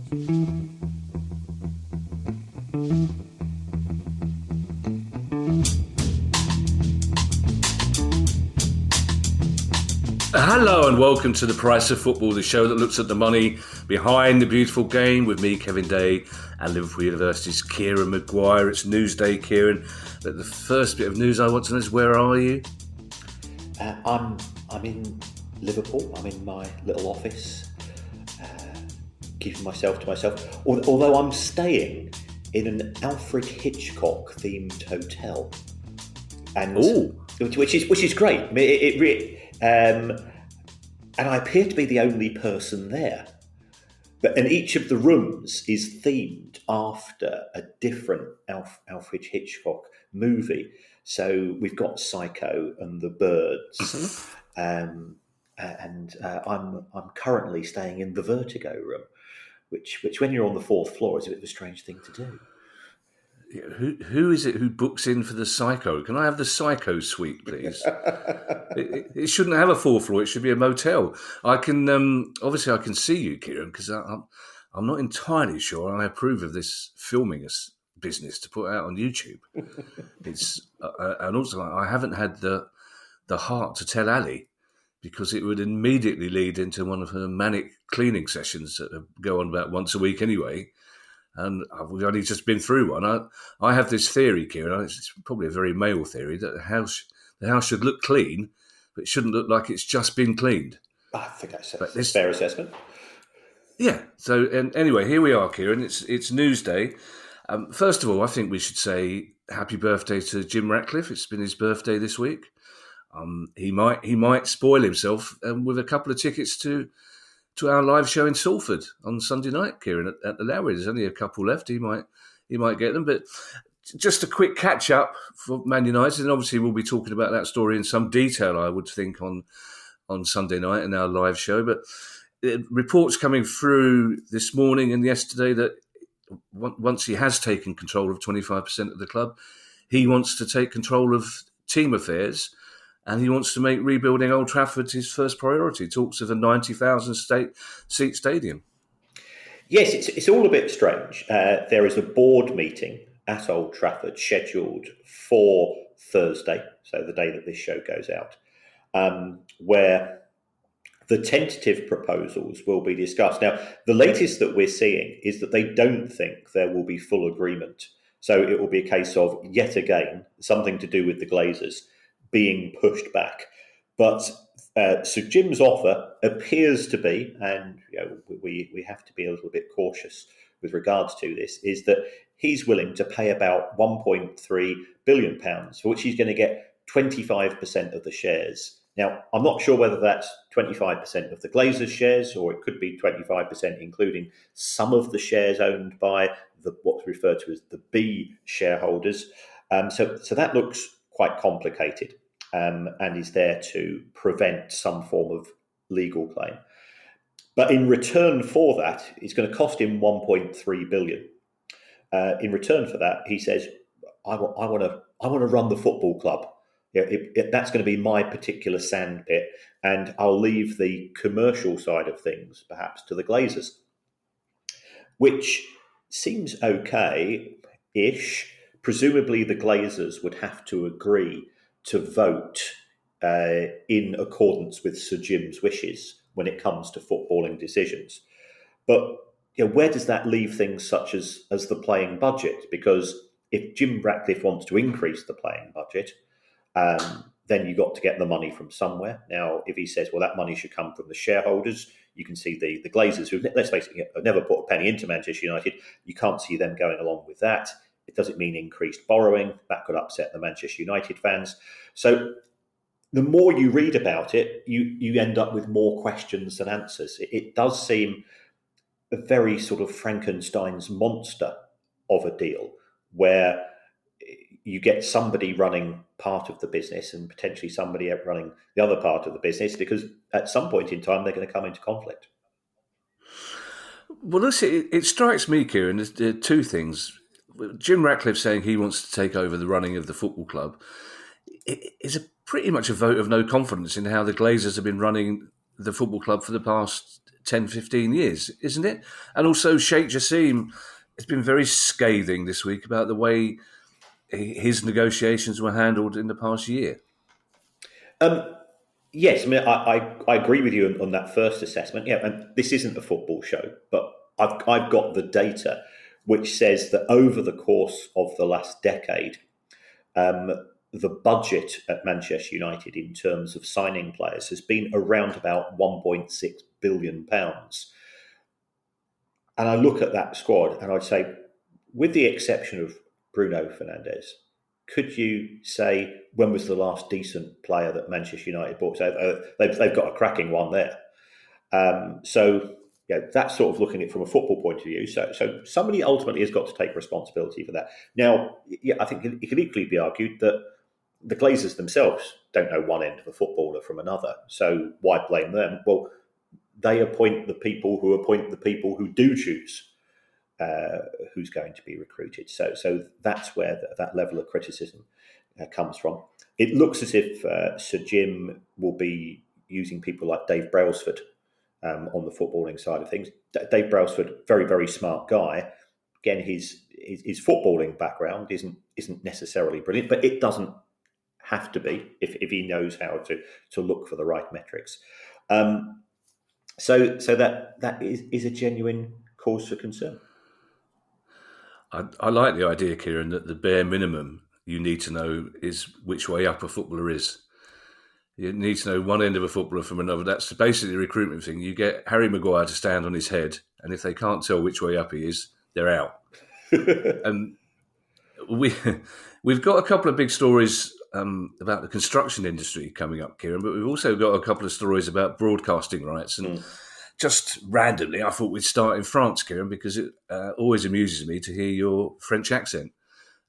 Hello and welcome to The Price of Football, the show that looks at the money behind the beautiful game with me, Kevin Day, and Liverpool University's Kieran Maguire. It's Newsday, Kieran. But the first bit of news I want to know is, where are you? I'm in Liverpool. I'm in my little office, keeping myself to myself. Although I'm staying in an Alfred Hitchcock themed hotel, and which is great. I mean, and I appear to be the only person there. And each of the rooms is themed after a different Alfred Hitchcock movie. So we've got Psycho and The Birds, and I'm currently staying in the Vertigo room, which when you're on the fourth floor is a bit of a strange thing to do. Who is it who books in for the Psycho? Can I have the Psycho suite, please? it shouldn't have a fourth floor. It should be a motel. I can obviously I can see you, Kieran, because I'm not entirely sure I approve of this filming business to put out on YouTube. It's and also I haven't had the heart to tell Ali, because it would immediately lead into one of her manic cleaning sessions that go on about once a week anyway. And we've only just been through one. I have this theory, Kieran, it's probably a very male theory, that the house should look clean, but it shouldn't look like it's just been cleaned. I think that's a fair assessment. Yeah. So anyway, here we are, Kieran. It's Newsday. First of all, I think we should say happy birthday to Jim Ratcliffe. It's been his birthday this week. He might spoil himself with a couple of tickets to our live show in Salford on Sunday night, Kieran, at the Lowry. There's only a couple left. He might get them. But just a quick catch-up for Man United, and obviously we'll be talking about that story in some detail, I would think, on Sunday night in our live show. But reports coming through this morning and yesterday that once he has taken control of 25% of the club, he wants to take control of team affairs, and he wants to make rebuilding Old Trafford his first priority. Talks of a 90,000 seat stadium. Yes, it's all a bit strange. There is a board meeting at Old Trafford scheduled for Thursday, so the day that this show goes out, where the tentative proposals will be discussed. Now, the latest that we're seeing is that they don't think there will be full agreement. So it will be a case of, yet again, something to do with the Glazers being pushed back. But so Jim's offer appears to be, and we have to be a little bit cautious with regards to this, is that he's willing to pay about £1.3 billion, for which he's going to get 25% of the shares. Now, I'm not sure whether that's 25% of the Glazers' shares, or it could be 25%, including some of the shares owned by what's referred to as the B shareholders. So that looks quite complicated, and is there to prevent some form of legal claim. But in return for that, it's going to cost him $1.3 billion. In return for that, he says, I want to run the football club. That's going to be my particular sandpit, and I'll leave the commercial side of things perhaps to the Glazers, which seems okay-ish. Presumably the Glazers would have to agree to vote in accordance with Sir Jim's wishes when it comes to footballing decisions. But where does that leave things such as the playing budget? Because if Jim Ratcliffe wants to increase the playing budget, then you've got to get the money from somewhere. Now, if he says, well, that money should come from the shareholders, you can see the Glazers, who, let's face it, have never put a penny into Manchester United. You can't see them going along with that. It doesn't mean increased borrowing. That could upset the Manchester United fans. So the more you read about it, you end up with more questions than answers. It does seem a very sort of Frankenstein's monster of a deal, where you get somebody running part of the business and potentially somebody running the other part of the business, because at some point in time, they're going to come into conflict. Well, listen, it strikes me, Kieran, there's two things. Jim Ratcliffe saying he wants to take over the running of the football club is pretty much a vote of no confidence in how the Glazers have been running the football club for the past 10, 15 years, isn't it? And also Sheikh Jassim has been very scathing this week about the way his negotiations were handled in the past year. Yes, I mean, I agree with you on that first assessment. Yeah, and this isn't a football show, but I've got the data which says that over the course of the last decade, the budget at Manchester United in terms of signing players has been around about £1.6 billion. And I look at that squad and I'd say, with the exception of Bruno Fernandes, could you say when was the last decent player that Manchester United bought? So they've got a cracking one there. So that's sort of looking at it from a football point of view. So somebody ultimately has got to take responsibility for that. Now, I think it could equally be argued that the Glazers themselves don't know one end of a footballer from another. So why blame them? Well, they appoint the people who do choose who's going to be recruited. So that's where that level of criticism comes from. It looks as if Sir Jim will be using people like Dave Brailsford on the footballing side of things. Dave Brailsford, very, very smart guy. Again, his footballing background isn't necessarily brilliant, but it doesn't have to be if he knows how to look for the right metrics. So that is a genuine cause for concern. I like the idea, Kieran, that the bare minimum you need to know is which way up a footballer is. You need to know one end of a footballer from another. That's basically the recruitment thing. You get Harry Maguire to stand on his head, and if they can't tell which way up he is, they're out. And we've got a couple of big stories about the construction industry coming up, Kieran, but we've also got a couple of stories about broadcasting rights. And just randomly, I thought we'd start in France, Kieran, because it always amuses me to hear your French accent.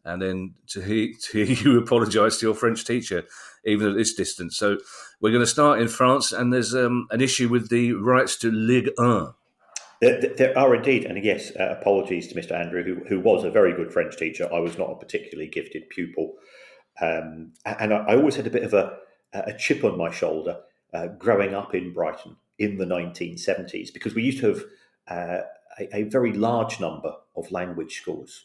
And then to hear you apologise to your French teacher, even at this distance. So we're going to start in France, and there's an issue with the rights to Ligue 1. There are indeed, and yes, apologies to Mr. Andrew, who was a very good French teacher. I was not a particularly gifted pupil. And I always had a bit of a chip on my shoulder growing up in Brighton in the 1970s, because we used to have a very large number of language schools.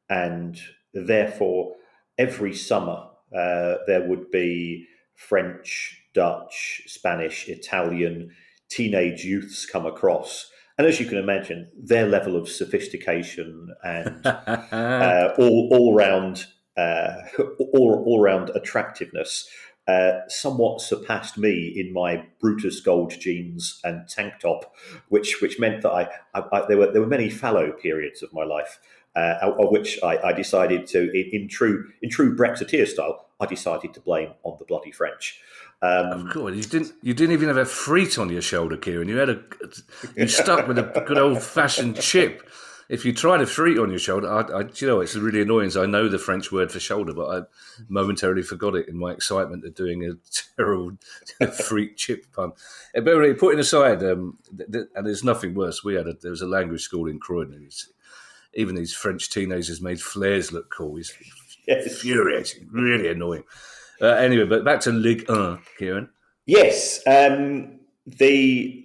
And therefore, every summer there would be French, Dutch, Spanish, Italian teenage youths come across. And as you can imagine, their level of sophistication and all round attractiveness somewhat surpassed me in my Brutus gold jeans and tank top, which meant that there were many fallow periods of my life. Of which I decided to, in true Brexiteer style, I decided to blame on the bloody French. Of course, you didn't even have a freet on your shoulder, Kieran. You stuck with a good old fashioned chip. If you tried a freet on your shoulder, it's really annoying. So I know the French word for shoulder, but I momentarily forgot it in my excitement of doing a terrible freet chip pun. But really, putting aside, and there's nothing worse. There was a language school in Croydon. Even these French teenagers made flares look cool. It's infuriating, really annoying. Anyway, but back to Ligue 1, Kieran. Yes, the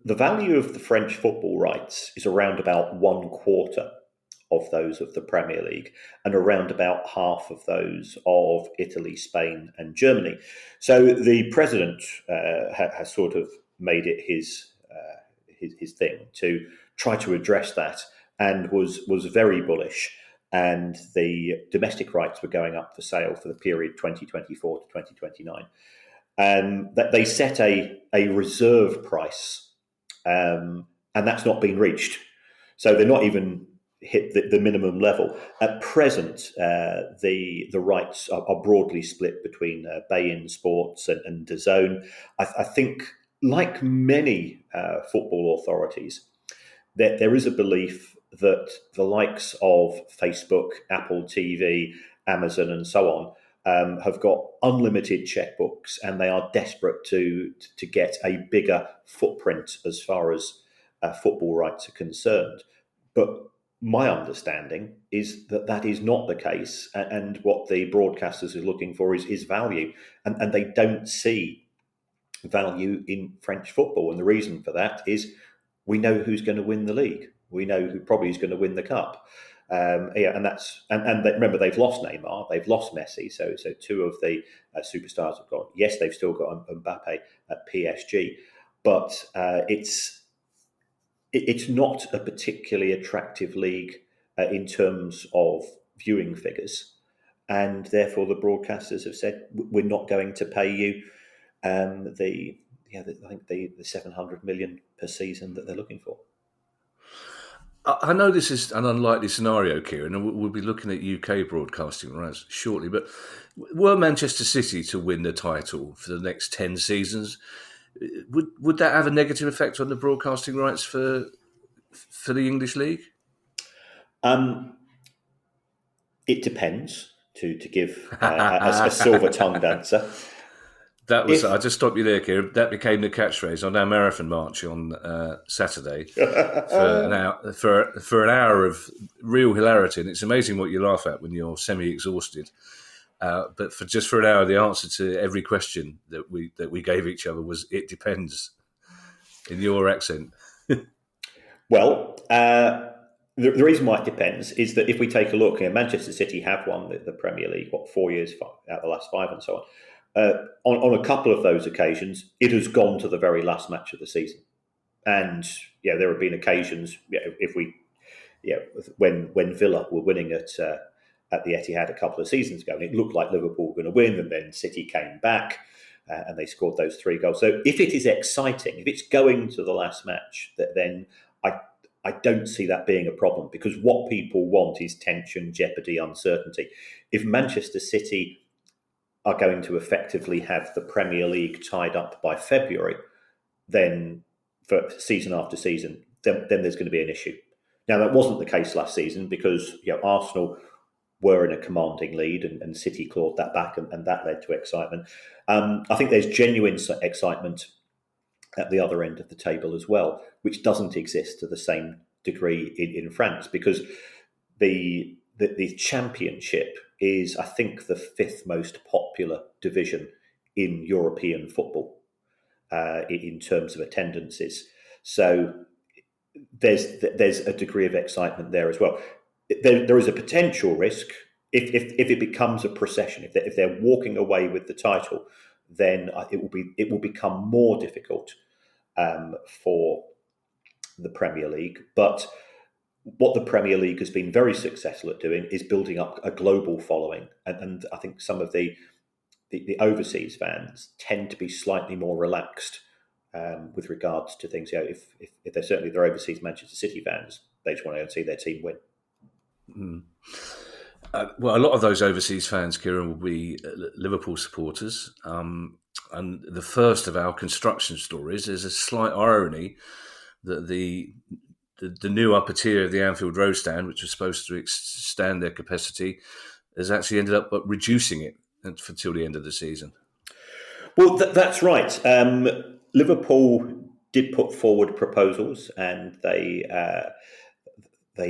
value of the French football rights is around about 1/4 of those of the Premier League, and around about half of those of Italy, Spain, and Germany. So the president has sort of made it his thing to try to address that, and was very bullish. And the domestic rights were going up for sale for the period 2024 to 2029. That they set a reserve price, and that's not been reached. So they're not even hit the minimum level. At present, the rights are broadly split between beIN Sports and DAZN. I think, like many football authorities, there is a belief that the likes of Facebook, Apple TV, Amazon, and so on have got unlimited checkbooks, and they are desperate to get a bigger footprint as far as football rights are concerned. But my understanding is that is not the case, and what the broadcasters are looking for is value, and they don't see value in French football. And the reason for that is we know who's going to win the league. We know who probably is going to win the cup. Remember, they've lost Neymar, they've lost Messi, so two of the superstars have gone. Yes, they've still got Mbappe at PSG, but it's not a particularly attractive league in terms of viewing figures, and therefore the broadcasters have said we're not going to pay you the 700 million per season that they're looking for. I know this is an unlikely scenario, Kieran, and we'll be looking at UK broadcasting rights shortly, but were Manchester City to win the title for the next 10 seasons, would that have a negative effect on the broadcasting rights for the English League? It depends, to give a silver-tongued answer. I just stopped you there, Kieran. That became the catchphrase on our marathon march on Saturday for an hour of real hilarity. And it's amazing what you laugh at when you're semi-exhausted. But for an hour, the answer to every question that we gave each other was "it depends," in your accent. Well, the reason why it depends is that if we take a look, Manchester City have won the Premier League 4 years out of the last 5 and so on. On a couple of those occasions, it has gone to the very last match of the season, and there have been occasions. When Villa were winning at the Etihad a couple of seasons ago, and it looked like Liverpool were going to win, and then City came back and they scored those 3 goals. So if it is exciting, if it's going to the last match, then I don't see that being a problem, because what people want is tension, jeopardy, uncertainty. If Manchester City are going to effectively have the Premier League tied up by February, then for season after season, then there's going to be an issue. Now, that wasn't the case last season, because Arsenal were in a commanding lead and City clawed that back, and that led to excitement. I think there's genuine excitement at the other end of the table as well, which doesn't exist to the same degree in France, because the Championship is, I think, the 5th most popular division in European football in terms of attendances. So there's a degree of excitement there as well. There is a potential risk if it becomes a procession. If they're walking away with the title, then it will become more difficult for the Premier League. But what the Premier League has been very successful at doing is building up a global following, and I think some of the overseas fans tend to be slightly more relaxed with regards to things. If they're overseas Manchester City fans, they just want to go and see their team win. Well, a lot of those overseas fans, Kieran, will be Liverpool supporters. And the first of our construction stories is a slight irony that the new upper tier of the Anfield Road stand, which was supposed to extend their capacity, has actually ended up reducing it until the end of the season. Well, that's right. Liverpool did put forward proposals, and they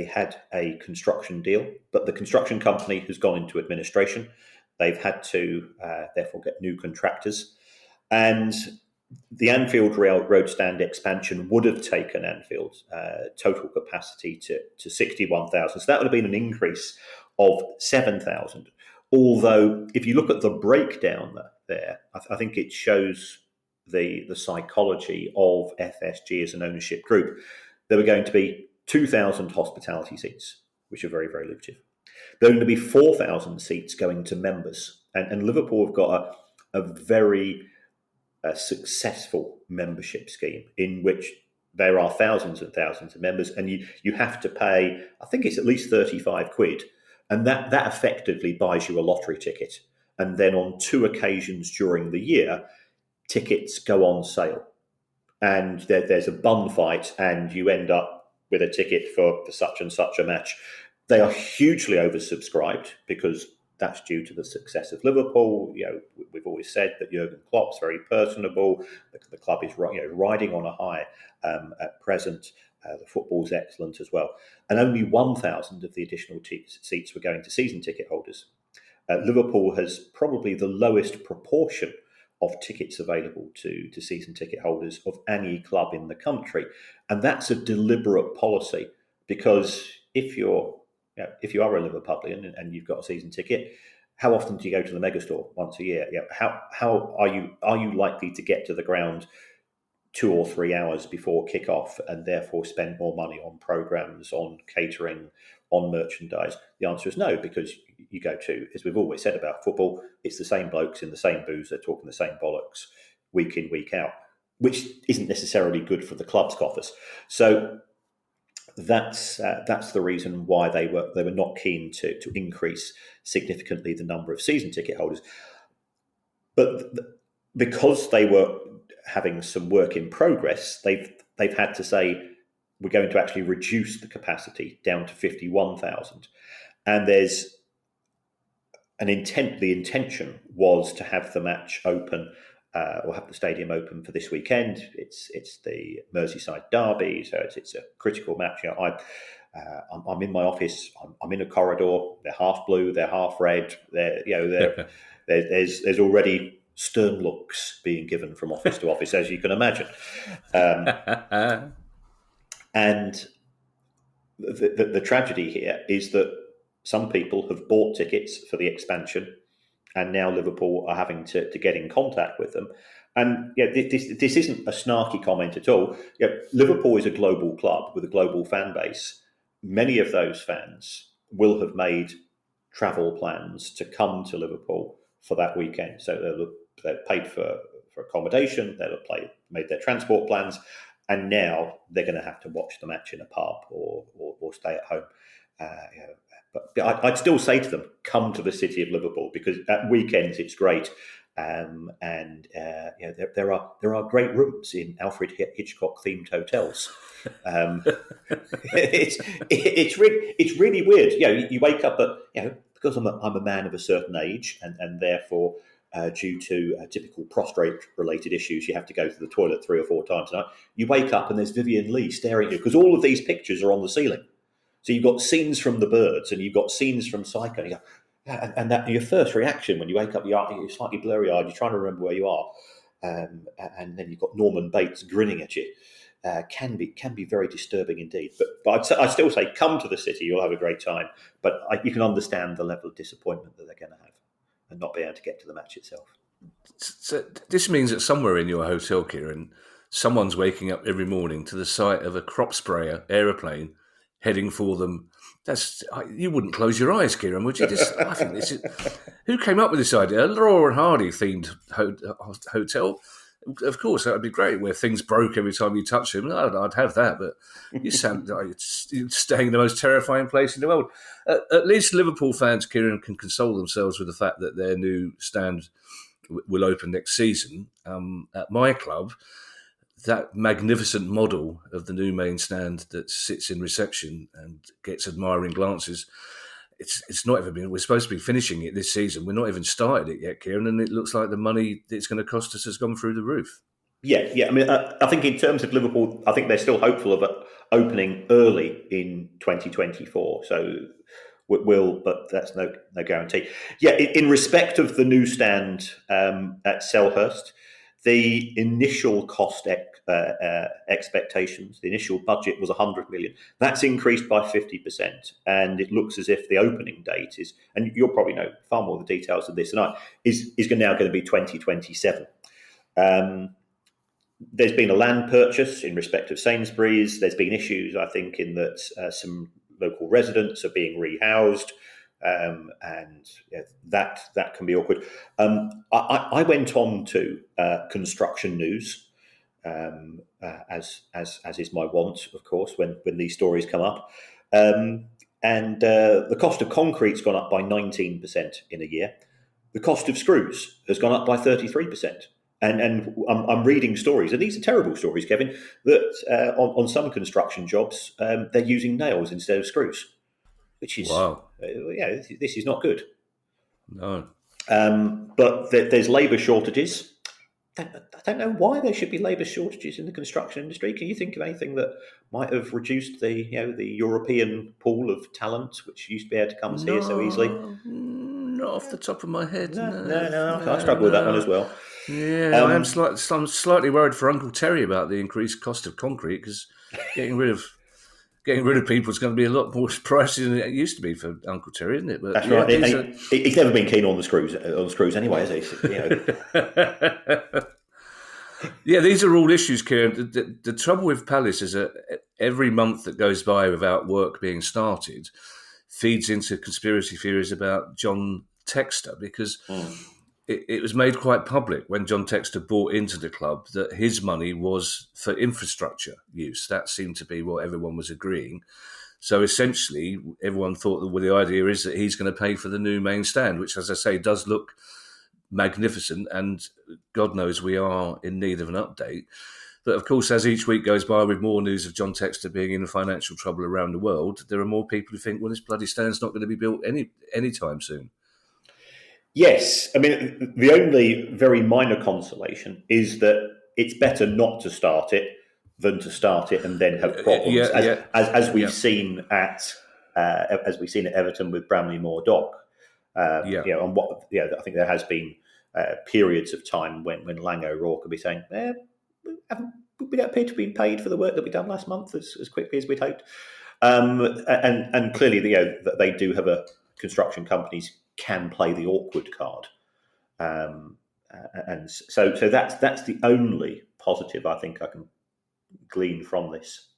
had a construction deal, but the construction company has gone into administration. They've had to therefore get new contractors, and the Anfield Road stand expansion would have taken Anfield's total capacity to 61,000. So that would have been an increase of 7,000. Although, if you look at the breakdown there, I think it shows the psychology of FSG as an ownership group. There were going to be 2,000 hospitality seats, which are very, very lucrative. There are going to be 4,000 seats going to members. And Liverpool have got a very successful membership scheme in which there are thousands and thousands of members, and you have to pay, I think it's at least 35 quid, and that effectively buys you a lottery ticket. And then on 2 occasions during the year, tickets go on sale, and there's a bun fight, and you end up with a ticket for such and such a match. They are hugely oversubscribed because that's due to the success of Liverpool. We've always said that Jurgen Klopp's very personable. The club is riding on a high at present. The football's excellent as well. And only 1,000 of the additional seats were going to season ticket holders. Liverpool has probably the lowest proportion of tickets available to season ticket holders of any club in the country. And that's a deliberate policy, because if you are a Liverpudlian and you've got a season ticket, how often do you go to the megastore? Once a year. How are you likely to get to the ground 2 or 3 hours before kickoff and therefore spend more money on programs, on catering, on merchandise? The answer is no, because you go to, as we've always said about football, it's the same blokes in the same booze, they're talking the same bollocks week in, week out, which isn't necessarily good for the club's coffers. So that's the reason why they were not keen to increase significantly the number of season ticket holders. But because they were having some work in progress, they've had to say, we're going to actually reduce the capacity down to 51,000. And there's the intention was to have the match open, or have the stadium open for this weekend. It's the Merseyside derby, so it's a critical match. I'm in my office. I'm in a corridor. They're half blue. They're half red. There's already stern looks being given from office to office, as you can imagine. And the tragedy here is that some people have bought tickets for the expansion, and now Liverpool are having to get in contact with them. And this isn't a snarky comment at all. Liverpool is a global club with a global fan base. Many of those fans will have made travel plans to come to Liverpool for that weekend. So they've paid for accommodation, they'll have made their transport plans, and now they're going to have to watch the match in a pub or stay at home. But I'd still say to them, come to the city of Liverpool, because at weekends it's great, and there are great rooms in Alfred Hitchcock themed hotels. It's really weird. You wake up at because I'm a man of a certain age, and therefore, due to typical prostrate-related issues, you have to go to the toilet 3 or 4 times a night. You wake up and there's Vivian Leigh staring at you, because all of these pictures are on the ceiling. So you've got scenes from The Birds and you've got scenes from Psycho. And that your first reaction when you wake up, you're slightly blurry-eyed. You're trying to remember where you are, and then you've got Norman Bates grinning at you. Can be very disturbing indeed. But I'd still say, come to the city. You'll have a great time. But you can understand the level of disappointment that they're going to have, and not be able to get to the match itself. So this means that somewhere in your hotel, Kieran, someone's waking up every morning to the sight of a crop sprayer aeroplane heading for them. You wouldn't close your eyes, Kieran, would you? I think this is. Who came up with this idea? A Laurel and Hardy themed hotel. Of course, that would be great, where things broke every time you touch them. I'd have that, but you sound like you're staying in the most terrifying place in the world. At least Liverpool fans, Kieran, can console themselves with the fact that their new stand will open next season. At my club, that magnificent model of the new main stand that sits in reception and gets admiring glances, it's not even been. We're supposed to be finishing it this season. We're not even started it yet, Kieran, and it looks like the money it's going to cost us has gone through the roof. Yeah. I mean, I think in terms of Liverpool, I think they're still hopeful of it opening early in 2024. So but that's no guarantee. Yeah, in respect of the new stand at Selhurst, the initial cost expectations, the initial budget was 100 million. That's increased by 50%, and it looks as if the opening date is, and you'll probably know far more of the details of this than I, is now going to be 2027. There's been a land purchase in respect of Sainsbury's. There's been issues, I think, in that some local residents are being rehoused. And that can be awkward. I went on to Construction News, as is my wont, of course, when these stories come up. And the cost of concrete's gone up by 19% in a year. The cost of screws has gone up by 33%. And I'm reading stories, and these are terrible stories, Kevin, that on some construction jobs, they're using nails instead of screws, which is, wow. This is not good. No. But there's labour shortages. I don't know why there should be labour shortages in the construction industry. Can you think of anything that might have reduced the European pool of talent, which used to be able to come here so easily? not off the top of my head. No. I struggle with that one as well. Yeah, I'm slightly worried for Uncle Terry about the increased cost of concrete, because getting rid of people is going to be a lot more pricey than it used to be for Uncle Terry, isn't it? But that's right. He's never been keen on the screws anyway, has he? Yeah, these are all issues, Kieran. The trouble with Palace is that every month that goes by without work being started feeds into conspiracy theories about John Textor, because it was made quite public when John Textor bought into the club that his money was for infrastructure use. That seemed to be what everyone was agreeing. So essentially, everyone thought that the idea is that he's going to pay for the new main stand, which, as I say, does look magnificent, and God knows we are in need of an update. But of course, as each week goes by with more news of John Textor being in financial trouble around the world, there are more people who think, well, this bloody stand's not going to be built anytime soon. Yes. I mean, the only very minor consolation is that it's better not to start it than to start it and then have problems, as we've seen at Everton with Bramley Moore Dock. I think there has been periods of time when Lang O'Rourke could be saying, we don't appear to have been paid for the work that we done last month as quickly as we'd hoped. And clearly, they do have construction companies can play the awkward card. And so that's the only positive I think I can glean from this.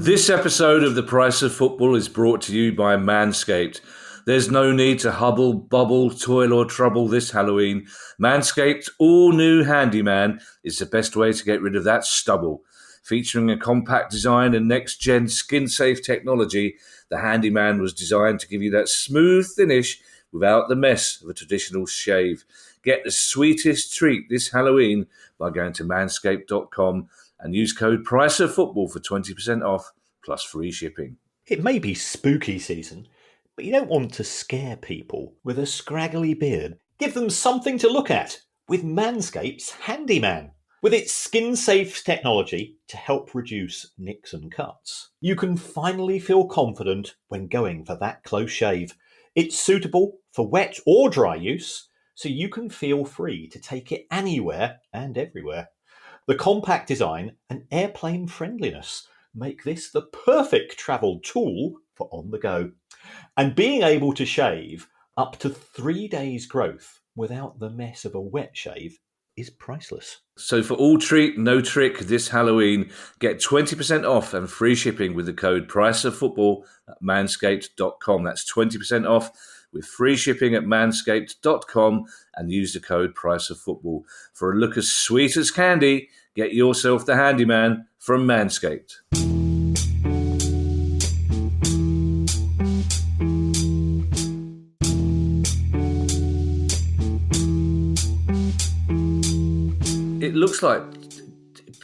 This episode of The Price of Football is brought to you by Manscaped. There's no need to hubble, bubble, toil or trouble this Halloween. Manscaped's all-new Handyman is the best way to get rid of that stubble. Featuring a compact design and next-gen skin-safe technology, the Handyman was designed to give you that smooth finish without the mess of a traditional shave. Get the sweetest treat this Halloween by going to manscaped.com and use code PRICEOFFOOTBALL for 20% off plus free shipping. It may be spooky season, but you don't want to scare people with a scraggly beard. Give them something to look at with Manscaped's Handyman. With its skin-safe technology to help reduce nicks and cuts, you can finally feel confident when going for that close shave. It's suitable for wet or dry use, so you can feel free to take it anywhere and everywhere. The compact design and airplane friendliness make this the perfect travel tool for on the go. And being able to shave up to 3 days growth without the mess of a wet shave is priceless. So for all treat, no trick this Halloween, get 20% off and free shipping with the code PRICEOFFOOTBALL at manscaped.com. That's 20% off with free shipping at manscaped.com and use the code PRICEOFFOOTBALL. For a look as sweet as candy, get yourself the Handyman from Manscaped. It looks like,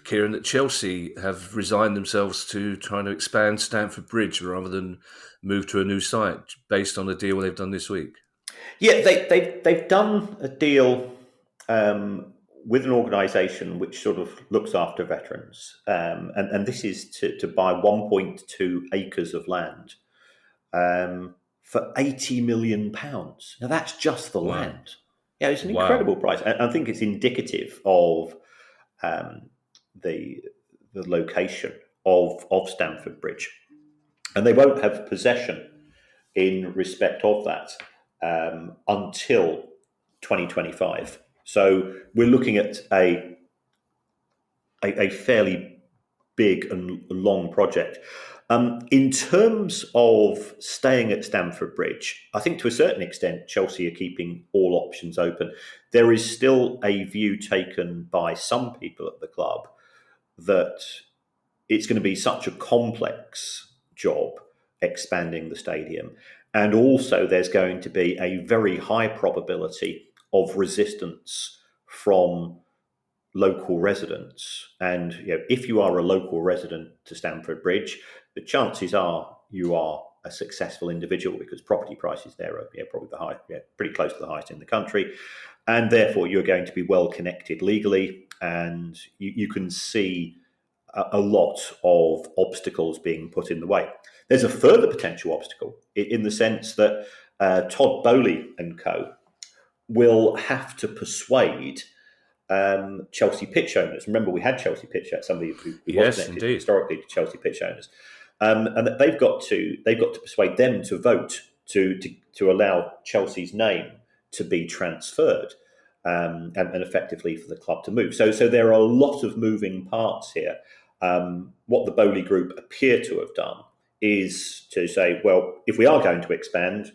Kieran, that Chelsea have resigned themselves to trying to expand Stamford Bridge rather than move to a new site based on the deal they've done this week. Yeah, they've done a deal with an organisation which sort of looks after veterans, and this is to buy 1.2 acres of land for £80 million. Now that's just the land. Yeah, it's an incredible price. I think it's indicative of the location of Stamford Bridge. And they won't have possession in respect of that until 2025. So we're looking at a fairly big and long project. In terms of staying at Stamford Bridge, I think to a certain extent, Chelsea are keeping all options open. There is still a view taken by some people at the club that it's going to be such a complex job expanding the stadium. And also there's going to be a very high probability of resistance from local residents. And if you are a local resident to Stamford Bridge, the chances are you are a successful individual because property prices there are probably the high, pretty close to the highest in the country. And therefore you're going to be well connected legally, and you can see a lot of obstacles being put in the way. There's a further potential obstacle in the sense that Todd Boehly and co will have to persuade Chelsea pitch owners. Remember, we had Chelsea pitch owners, somebody who was connected indeed. historically to Chelsea pitch owners, and that they've got to persuade them to vote to allow Chelsea's name to be transferred. And effectively for the club to move. So there are a lot of moving parts here. What the Boehly Group appear to have done is to say, well, if we are going to expand,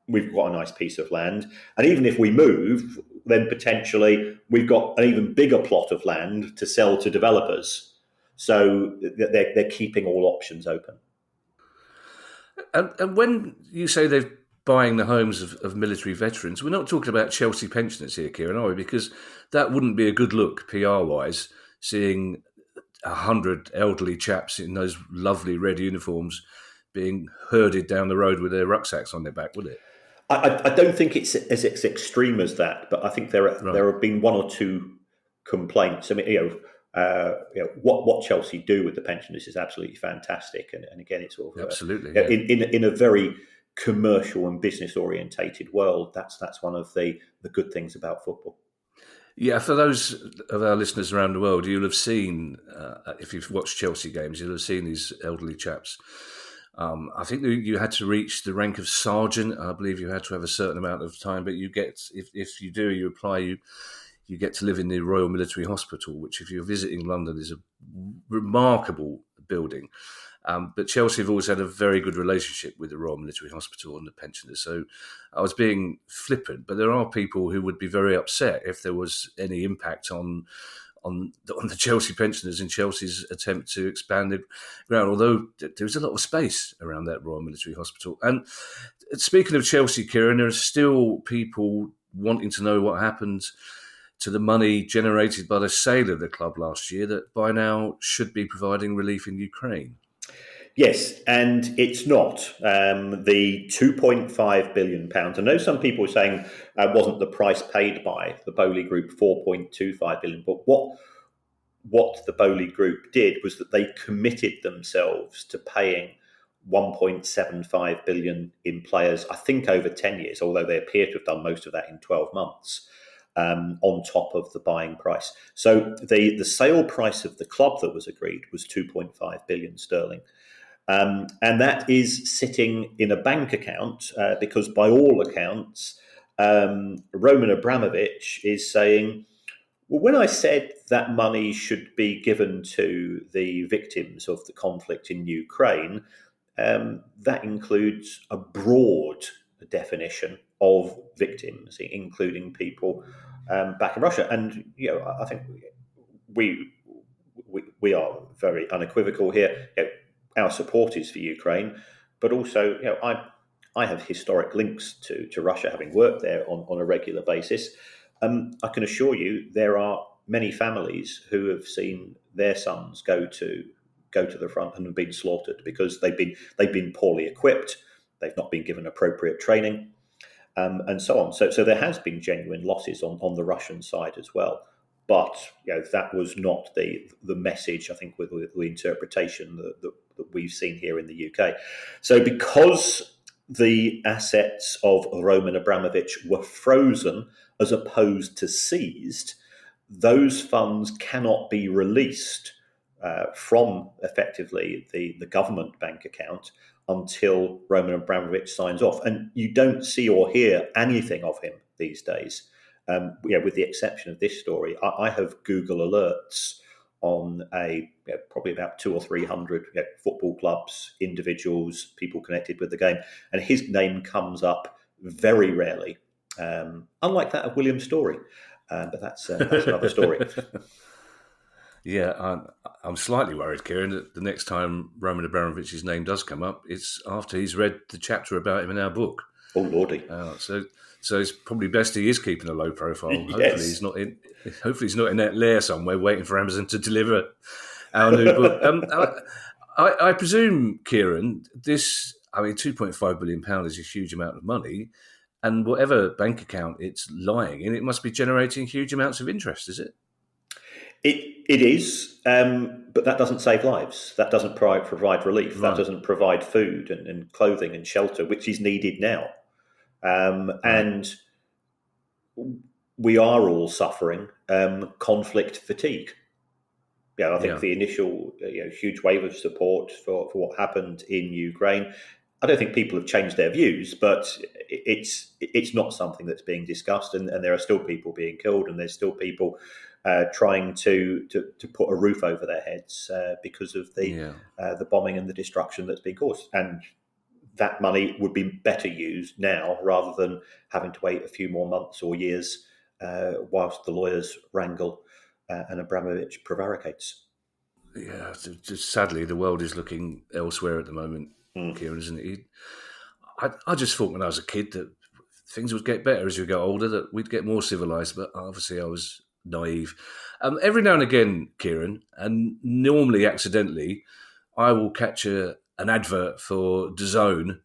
we've got a nice piece of land. And even if we move, then potentially we've got an even bigger plot of land to sell to developers. So they're keeping all options open. And when you say they're buying the homes of military veterans, we're not talking about Chelsea pensioners here, Kieran, are we? Because that wouldn't be a good look PR-wise, seeing 100 elderly chaps in those lovely red uniforms being herded down the road with their rucksacks on their back, would it? I don't think it's as extreme as that, but I think there have been one or two complaints. I mean, what Chelsea do with the pensioners is absolutely fantastic, and again, it's sort of absolutely in a very commercial and business orientated world. That's one of the good things about football. Yeah, for those of our listeners around the world, you'll have seen, if you've watched Chelsea games, you'll have seen these elderly chaps. I think you had to reach the rank of sergeant. I believe you had to have a certain amount of time, but you get, if you do, you apply, you get to live in the Royal Military Hospital, which if you're visiting London is a remarkable building. But Chelsea have always had a very good relationship with the Royal Military Hospital and the pensioners. So I was being flippant, but there are people who would be very upset if there was any impact on the Chelsea pensioners in Chelsea's attempt to expand the ground, although there's a lot of space around that Royal Military Hospital. And speaking of Chelsea, Kieran, there are still people wanting to know what happened to the money generated by the sale of the club last year that by now should be providing relief in Ukraine. Yes, and it's not. The £2.5 billion. I know some people are saying wasn't the price paid by the Boehly Group £4.25 billion, but what the Boehly Group did was that they committed themselves to paying £1.75 billion in players, I think over 10 years, although they appear to have done most of that in 12 months. On top of the buying price. So the sale price of the club that was agreed was 2.5 billion sterling. And that is sitting in a bank account because by all accounts, Roman Abramovich is saying, well, when I said that money should be given to the victims of the conflict in Ukraine, that includes a broad definition of victims, including people back in Russia. And I think we are very unequivocal here. Our support is for Ukraine, but also I have historic links to Russia, having worked there on a regular basis. I can assure you there are many families who have seen their sons go to the front and have been slaughtered because they've been poorly equipped, they've not been given appropriate training, and so on. So there has been genuine losses on the Russian side as well. But that was not the message, I think, with the interpretation that we've seen here in the UK. So because the assets of Roman Abramovich were frozen as opposed to seized, those funds cannot be released from effectively the government bank account until Roman Abramovich signs off. And you don't see or hear anything of him these days. With the exception of this story, I have Google alerts on probably about 200 or 300 football clubs, individuals, people connected with the game, and his name comes up very rarely. Unlike that of William Story, but that's another story. Yeah, I'm slightly worried, Kieran, that the next time Roman Abramovich's name does come up, it's after he's read the chapter about him in our book. Oh, lordy! So it's probably best he is keeping a low profile. Yes. Hopefully he's not in that lair somewhere waiting for Amazon to deliver our new book. I presume, Kieran, £2.5 billion is a huge amount of money, and whatever bank account it's lying in, it must be generating huge amounts of interest, is it? It is, but But that doesn't save lives. That doesn't provide relief. Right. That doesn't provide food and clothing and shelter, which is needed now. And we are all suffering conflict fatigue. Yeah, I think the initial huge wave of support for what happened in Ukraine, I don't think people have changed their views, but it's not something that's being discussed, and there are still people being killed, and there's still people trying to put a roof over their heads because of the bombing and the destruction that's been caused. And that money would be better used now rather than having to wait a few more months or years whilst the lawyers wrangle and Abramovich prevaricates. Yeah, just sadly, the world is looking elsewhere at the moment, Kieran, isn't it? I just thought when I was a kid that things would get better as you got older, that we'd get more civilised, but obviously I was naive. Every now and again, Kieran, and normally accidentally, I will catch an advert for DAZN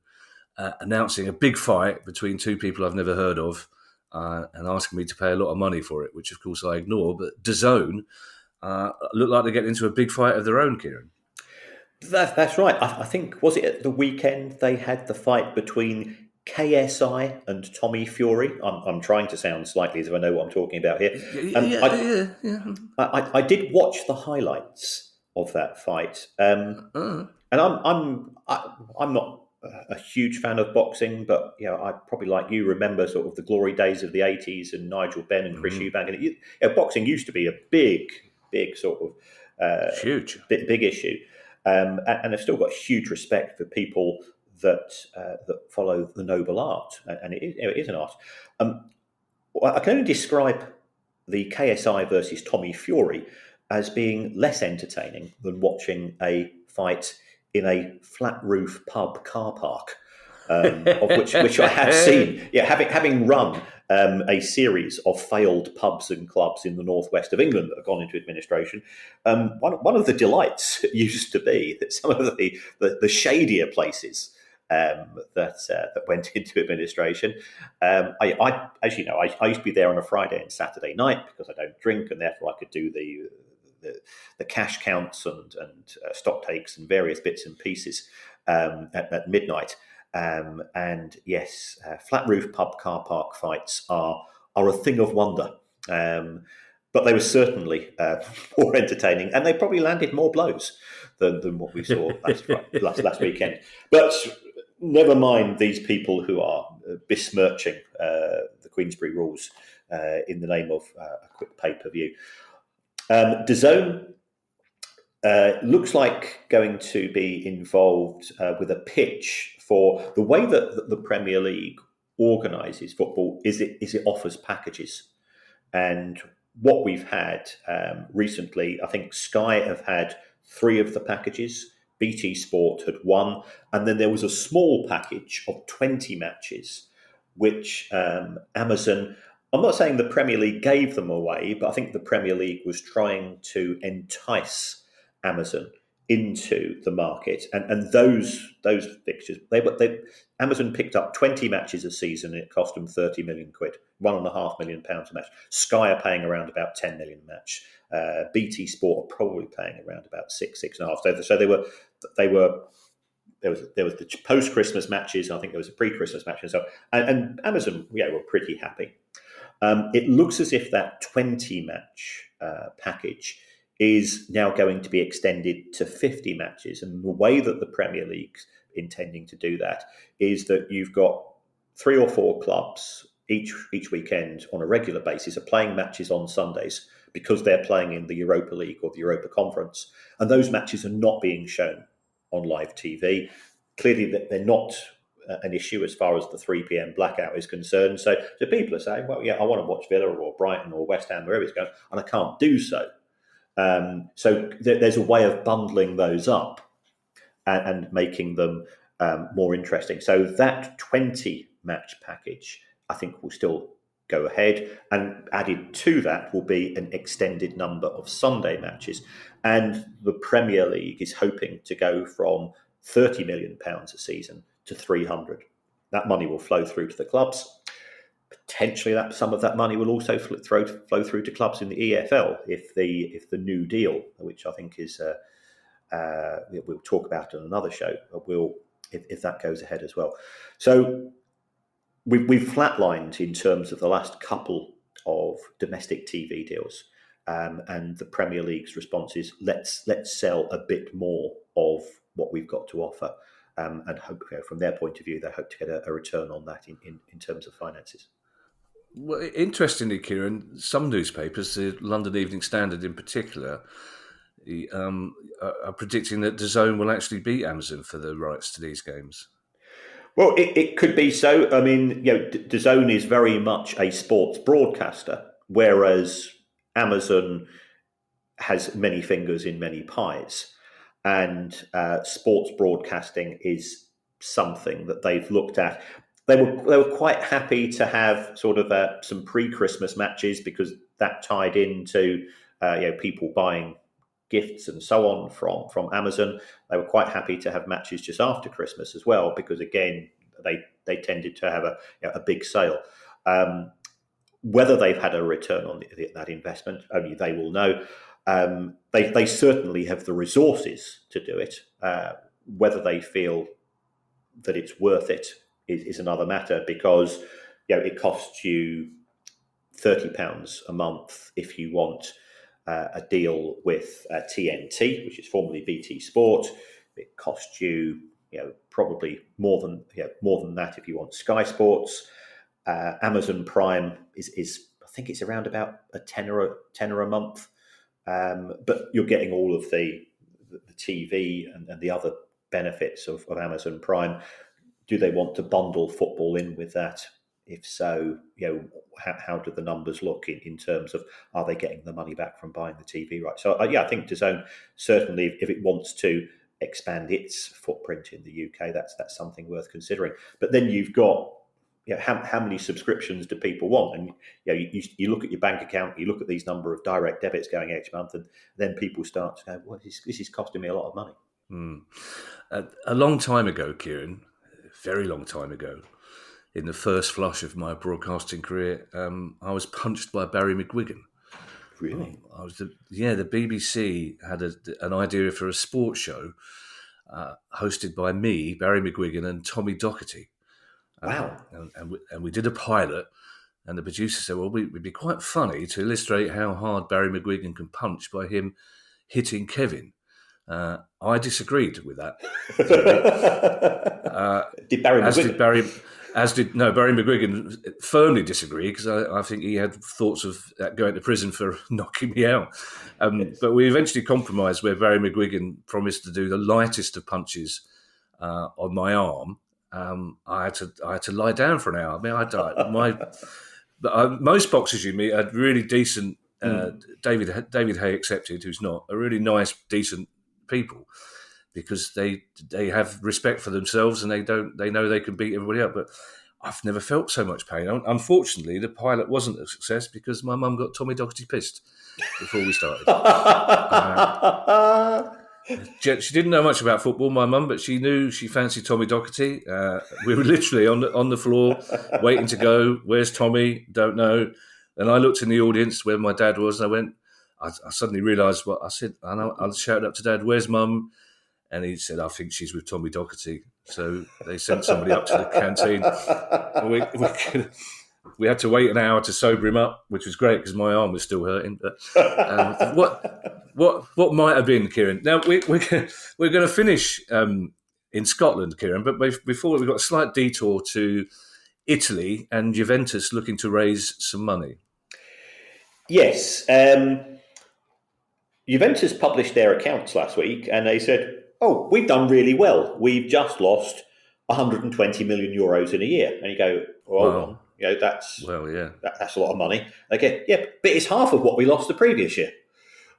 announcing a big fight between two people I've never heard of and asking me to pay a lot of money for it, which of course I ignore. But DAZN look like they're getting into a big fight of their own, Kieran. That's right. I think, was it at the weekend they had the fight between KSI and Tommy Fury? I'm trying to sound slightly as if I know what I'm talking about here. I did watch the highlights of that fight, and I'm not a huge fan of boxing, but I probably, like you, remember sort of the glory days of the 80s and Nigel Benn and Chris Eubank. And boxing used to be a big sort of huge, big issue. And I've still got huge respect for people that follow the noble art, and it is an art. I can only describe the KSI versus Tommy Fury as being less entertaining than watching a fight in a flat roof pub car park, of which I have seen. Yeah, having run a series of failed pubs and clubs in the northwest of England that have gone into administration. One of the delights used to be that some of the shadier places that went into administration. I as you know, I used to be there on a Friday and Saturday night because I don't drink, and therefore I could do the cash counts and stock takes and various bits and pieces at midnight. And yes, flat roof pub car park fights are a thing of wonder. But they were certainly more entertaining, and they probably landed more blows than what we saw last weekend. But never mind these people who are besmirching the Queensberry rules in the name of a quick pay-per-view. DAZN looks like going to be involved with a pitch for the way that the Premier League organises football. Is it offers packages, and what we've had recently, I think Sky have had 3 of the packages. BT Sport had 1, and then there was a small package of 20 matches, which Amazon. I'm not saying the Premier League gave them away, but I think the Premier League was trying to entice Amazon into the market, and those fixtures. Amazon picked up 20 matches a season, and it cost them 30 million quid, £1.5 million a match. Sky are paying around about 10 million a match. BT Sport are probably paying around about 6.5. So there was the post Christmas matches. I think there was a pre Christmas match, and Amazon were pretty happy. It looks as if that 20 match package is now going to be extended to 50 matches. And the way that the Premier League's intending to do that is that you've got 3 or 4 clubs each weekend on a regular basis are playing matches on Sundays because they're playing in the Europa League or the Europa Conference. And those matches are not being shown on live TV. Clearly, they're not an issue as far as the 3 p.m. blackout is concerned. So people are saying, well, I want to watch Villa or Brighton or West Ham, wherever it's going, and I can't do so. So there's a way of bundling those up and making them more interesting. So that 20 match package, I think, will still go ahead. And added to that will be an extended number of Sunday matches. And the Premier League is hoping to go from £30 million a season to 300. That money will flow through to the clubs. potentially that some of that money will also flow through to clubs in the EFL if the new deal, which I think is we'll talk about in another show, if that goes ahead as well. So we've flatlined in terms of the last couple of domestic TV deals, and the Premier League's response is let's sell a bit more of what we've got to offer, and hope, from their point of view, they hope to get a return on that in terms of finances. Well, interestingly, Kieran, some newspapers, the London Evening Standard in particular, are predicting that DAZN will actually beat Amazon for the rights to these games. Well, it could be so. I mean, DAZN is very much a sports broadcaster, whereas Amazon has many fingers in many pies. And sports broadcasting is something that they've looked at. They were quite happy to have sort of some pre-Christmas matches because that tied into people buying gifts and so on from Amazon. They were quite happy to have matches just after Christmas as well because, again, they tended to have a big sale. Whether they've had a return on that investment, only they will know. They certainly have the resources to do it. Whether they feel that it's worth it is another matter, because it costs you £30 a month if you want a deal with TNT, which is formerly BT Sport. It costs you probably more than that if you want Sky Sports. Amazon Prime is I think it's around about a tenner a month, but you're getting all of the TV and the other benefits of Amazon Prime. Do they want to bundle football in with that? If so, how do the numbers look in terms of, are they getting the money back from buying the TV right? So I think DAZN certainly, if it wants to expand its footprint in the UK, that's something worth considering. But then you've got how many subscriptions do people want? And you look at your bank account, you look at these number of direct debits going each month, and then people start to go, well, this is costing me a lot of money. A long time ago, Kieran, a very long time ago, in the first flush of my broadcasting career, I was punched by Barry McGuigan. Really? The BBC had an idea for a sports show hosted by me, Barry McGuigan, and Tommy Docherty. Wow. And we did a pilot, and the producer said, well, it would be quite funny to illustrate how hard Barry McGuigan can punch by him hitting Kevin. I disagreed with that. Did Barry McGuigan? Barry McGuigan firmly disagreed, because I think he had thoughts of going to prison for knocking me out. Yes. But we eventually compromised where Barry McGuigan promised to do the lightest of punches on my arm. I had to lie down for an hour. I mean, I died. Most boxers you meet are really decent. David Hay accepted, who's not, are really nice, decent people, because they have respect for themselves and they know they can beat everybody up. But I've never felt so much pain. Unfortunately, the pilot wasn't a success because my mum got Tommy Docherty pissed before we started. She didn't know much about football, my mum, but she knew she fancied Tommy Docherty. We were literally on the floor waiting to go. Where's Tommy? Don't know. And I looked in the audience where my dad was, and I suddenly realised what I said. And I shouted up to Dad, "Where's Mum?" And he said, "I think she's with Tommy Docherty." So they sent somebody up to the canteen. We had to wait an hour to sober him up, which was great because my arm was still hurting. But what might have been, Kieran? Now we're going to finish in Scotland, Kieran. But before, we've got a slight detour to Italy and Juventus looking to raise some money. Yes, Juventus published their accounts last week, and they said, "Oh, we've done really well. We've just lost 120 million euros in a year." And you go, "Well, hold on. That's a lot of money." Okay, yeah, but it's half of what we lost the previous year.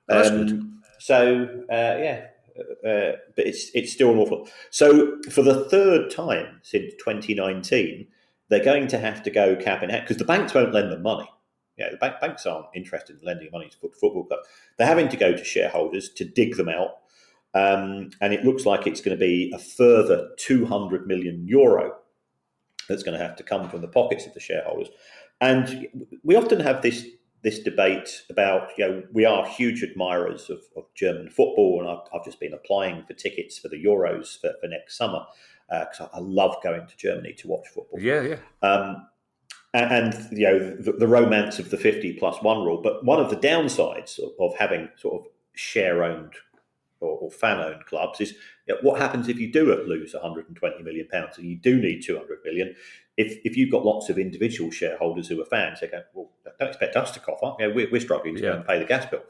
That's good. So, but it's still an awful. So, for the third time since 2019, they're going to have to go cap in hand because the banks won't lend them money. The banks aren't interested in lending money to football clubs. They're having to go to shareholders to dig them out, and it looks like it's going to be a further 200 million euro that's going to have to come from the pockets of the shareholders. And we often have this debate about, we are huge admirers of German football, and I've just been applying for tickets for the Euros for next summer because I love going to Germany to watch football. Yeah. And the romance of the 50+1 rule. But one of the downsides of having sort of share-owned or fan-owned clubs is what happens if you do lose £120 million and you do need 200 million. If you've got lots of individual shareholders who are fans, they go, well, don't expect us to cough up. We're struggling to go and pay the gas bill.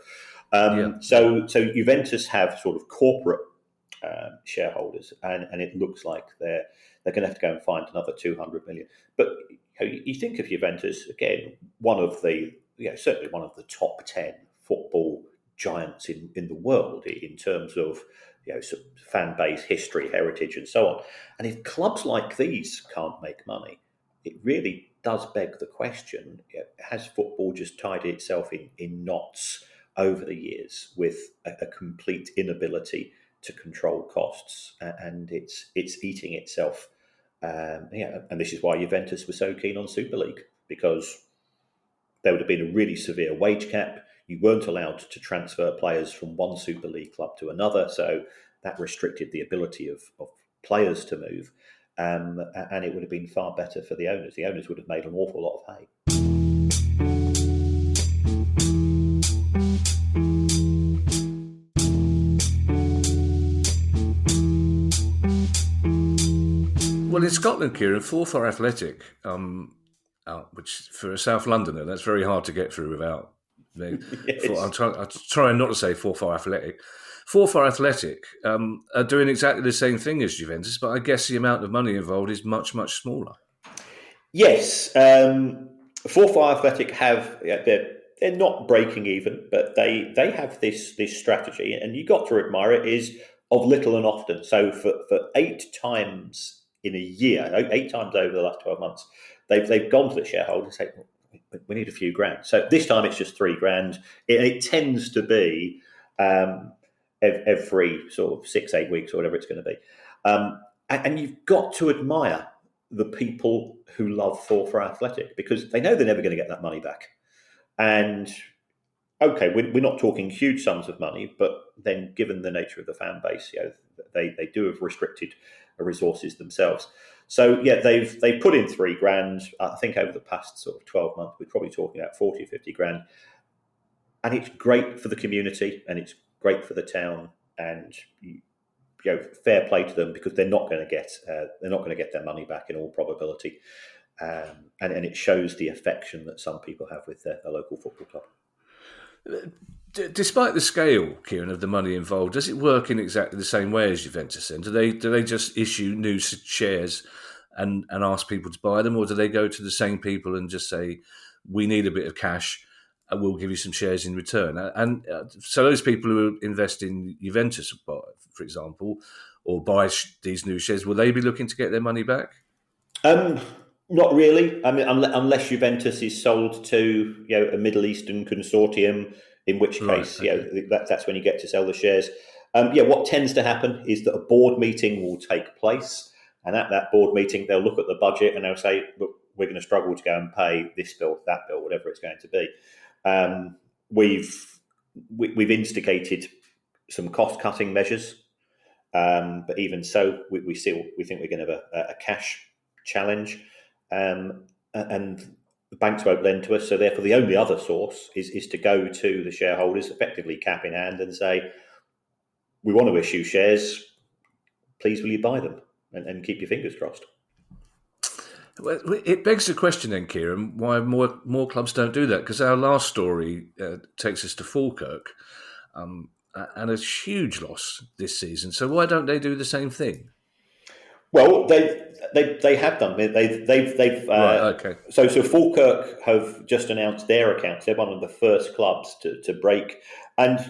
So Juventus have sort of corporate shareholders, and it looks like they're going to have to go and find another 200 million. But you think of Juventus again, certainly one of the top 10 football giants in the world in terms of fan base, history, heritage, and so on. And if clubs like these can't make money, it really does beg the question: has football just tied itself in knots over the years with a complete inability to control costs, and it's eating itself? And this is why Juventus were so keen on Super League, because there would have been a really severe wage cap. You weren't allowed to transfer players from one Super League club to another, so that restricted the ability of players to move. And it would have been far better for the owners. The owners would have made an awful lot of hay. Well, in Scotland, Kieran, Forfar Athletic, which for a South Londoner, that's very hard to get through without. I'm trying not to say Forfar Athletic. Forfar Athletic are doing exactly the same thing as Juventus, but I guess the amount of money involved is much, much smaller. Yes, Forfar Athletic have they're not breaking even, but they have this strategy, and you got to admire it, is of little and often. So for 8 times in a year, 8 times over the last 12 months, they've gone to the shareholders and said, we need a few grand. So this time it's just £3,000. It tends to be every sort of 6-8 weeks or whatever it's going to be. And you've got to admire the people who love Forfar Athletic, because they know they're never going to get that money back. And okay, we're not talking huge sums of money, but then given the nature of the fan base, they do have restricted resources themselves. So they've put in £3,000. I think over the past sort of 12 months, we're probably talking about 40 or 50 grand. And it's great for the community, and it's great for the town, and fair play to them, because they're not going to get their money back in all probability. And it shows the affection that some people have with their local football club. Despite the scale, Kieran, of the money involved, does it work in exactly the same way as Juventus? Then do they just issue new shares and ask people to buy them, or do they go to the same people and just say, we need a bit of cash and we'll give you some shares in return? And so those people who invest in Juventus, for example, or buy these new shares, will they be looking to get their money back? Not really. I mean, unless Juventus is sold to a Middle Eastern consortium, in which case, that's when you get to sell the shares. What tends to happen is that a board meeting will take place, and at that board meeting, they'll look at the budget and they'll say, look, we're going to struggle to go and pay this bill, that bill, whatever it's going to be. We've instigated some cost-cutting measures, but even so, we think we're going to have a cash challenge. And the banks won't lend to us, so therefore the only other source is to go to the shareholders, effectively cap in hand, and say, we want to issue shares, please will you buy them, and keep your fingers crossed. Well, it begs the question then, Kieran, why more clubs don't do that, because our last story takes us to Falkirk, and a huge loss this season, so why don't they do the same thing? Well, they have done. They've right, okay. So Falkirk have just announced their accounts. They're one of the first clubs to break. And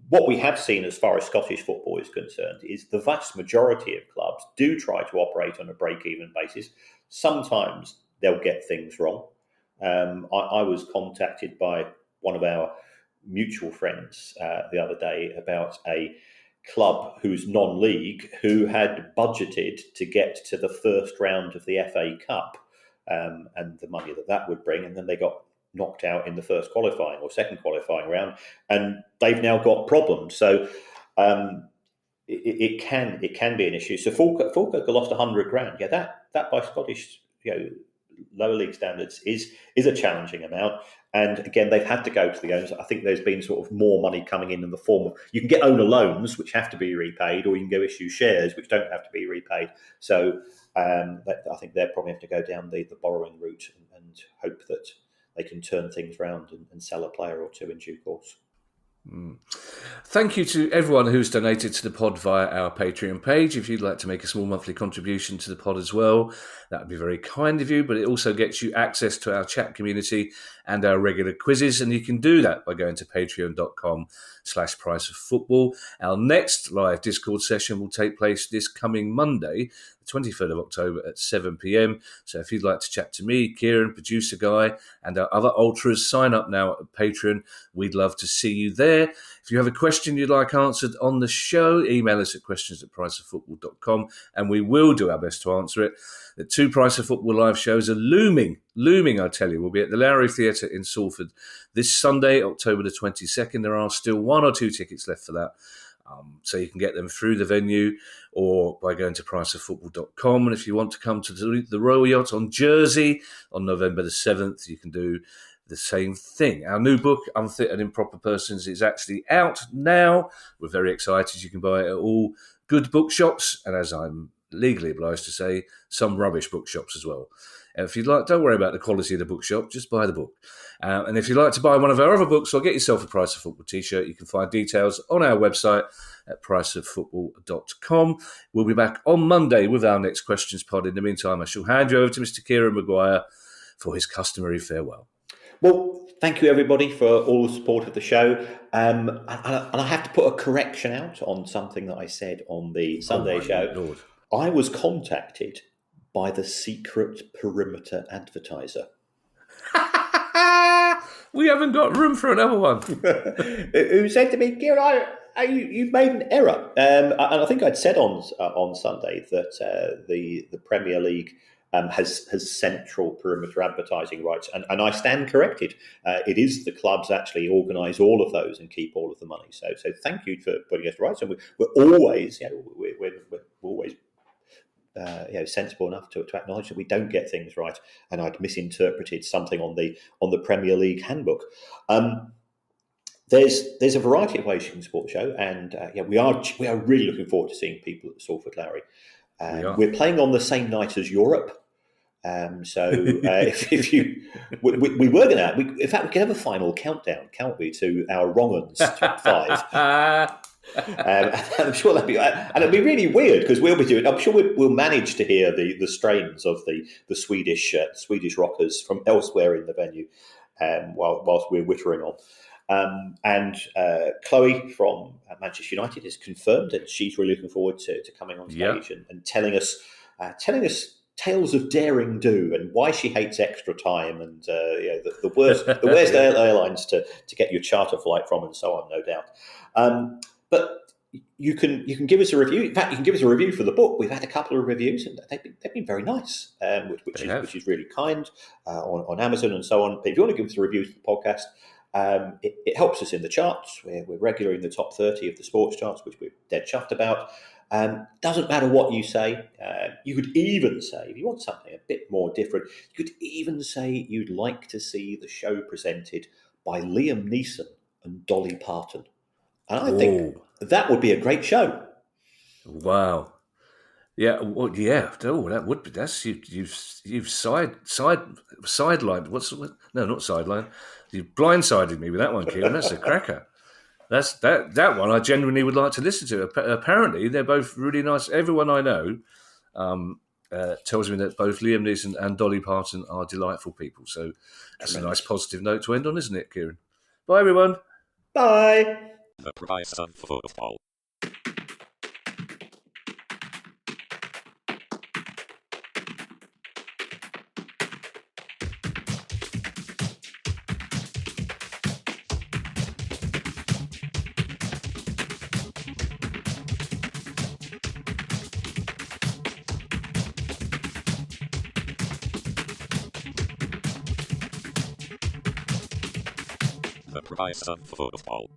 what we have seen as far as Scottish football is concerned is the vast majority of clubs do try to operate on a break-even basis. Sometimes they'll get things wrong. I was contacted by one of our mutual friends the other day about a club who's non-league, who had budgeted to get to the first round of the FA Cup and the money that would bring, and then they got knocked out in the first qualifying or second qualifying round, and they've now got problems. So it can be an issue. So Falkirk lost 100 grand. Yeah, that by Scottish lower league standards is a challenging amount. And again, they've had to go to the owners. I think there's been sort of more money coming in the form of, you can get owner loans which have to be repaid, or you can go issue shares which don't have to be repaid. So I think they'll probably have to go down the borrowing route and hope that they can turn things around and sell a player or two in due course. Thank you to everyone who's donated to the pod via our Patreon page. If you'd like to make a small monthly contribution to the pod as well, that would be very kind of you, but it also gets you access to our chat community and our regular quizzes, and you can do that by going to patreon.com/priceoffootball. Our next live Discord session will take place this coming Monday, the 23rd of October at 7 p.m. So if you'd like to chat to me, Kieran, producer Guy, and our other ultras, sign up now at Patreon. We'd love to see you there. If you have a question you'd like answered on the show, email us at questions@priceoffootball.com, and we will do our best to answer it. The 2 Price of Football live shows are looming, I tell you. We'll be at the Lowry Theatre in Salford this Sunday, October the 22nd. There are still 1 or 2 tickets left for that. So you can get them through the venue or by going to priceoffootball.com. And if you want to come to the Royal Yacht on Jersey on November the 7th, you can do the same thing. Our new book, Unfit and Improper Persons, is actually out now. We're very excited. You can buy it at all good bookshops, and as I'm legally obliged to say, some rubbish bookshops as well. And if you'd like, don't worry about the quality of the bookshop, just buy the book. And if you'd like to buy one of our other books or get yourself a Price of Football t-shirt, you can find details on our website at priceoffootball.com. We'll be back on Monday with our next questions pod. In the meantime, I shall hand you over to Mr. Kieran Maguire for his customary farewell. Well, thank you everybody for all the support of the show. And I have to put a correction out on something that I said on the Sunday show. Lord. I was contacted by the secret perimeter advertiser. We haven't got room for another one. Who said to me, Kieran, you've made an error. And I think I'd said on Sunday that the Premier League has central perimeter advertising rights, and I stand corrected. It is the clubs actually organise all of those and keep all of the money. So thank you for putting us right. So we're always, we're always sensible enough to acknowledge that we don't get things right, and I'd misinterpreted something on the Premier League handbook. There's a variety of ways you can support the show, and we are really looking forward to seeing people at Salford Lowry. We're playing on the same night as Europe. If you, we were going to, in fact, we could have a final countdown, can't we, to our wrong uns top 5. I'm sure that'd be, and it'd be really weird because we'll be doing. I'm sure we'll manage to hear the strains of the Swedish rockers from elsewhere in the venue, whilst we're wittering on. And Chloe from Manchester United has confirmed that she's really looking forward to coming on stage and telling us tales of daring do and why she hates extra time and the worst airlines to get your charter flight from and so on, no doubt. But you can give us a review. In fact, you can give us a review for the book. We've had a couple of reviews and they've been very nice, which is really kind on Amazon and so on. But if you want to give us a review for the podcast, it helps us in the charts. We're regularly in the top 30 of the sports charts, which we're dead chuffed about. Doesn't matter what you say. You could even say, if you want something a bit more different, you could even say you'd like to see the show presented by Liam Neeson and Dolly Parton. And I think that would be a great show. Wow. Yeah, well, yeah. Oh, that would be. That's you've sidelined. No, not sidelined. You blindsided me with that one, Kieran. That's a cracker. That's that one I genuinely would like to listen to. Apparently, they're both really nice. Everyone I know tells me that both Liam Neeson and Dolly Parton are delightful people. So that's a nice positive note to end on, isn't it, Kieran? Bye, everyone. Bye. The Price of Football. provides some football.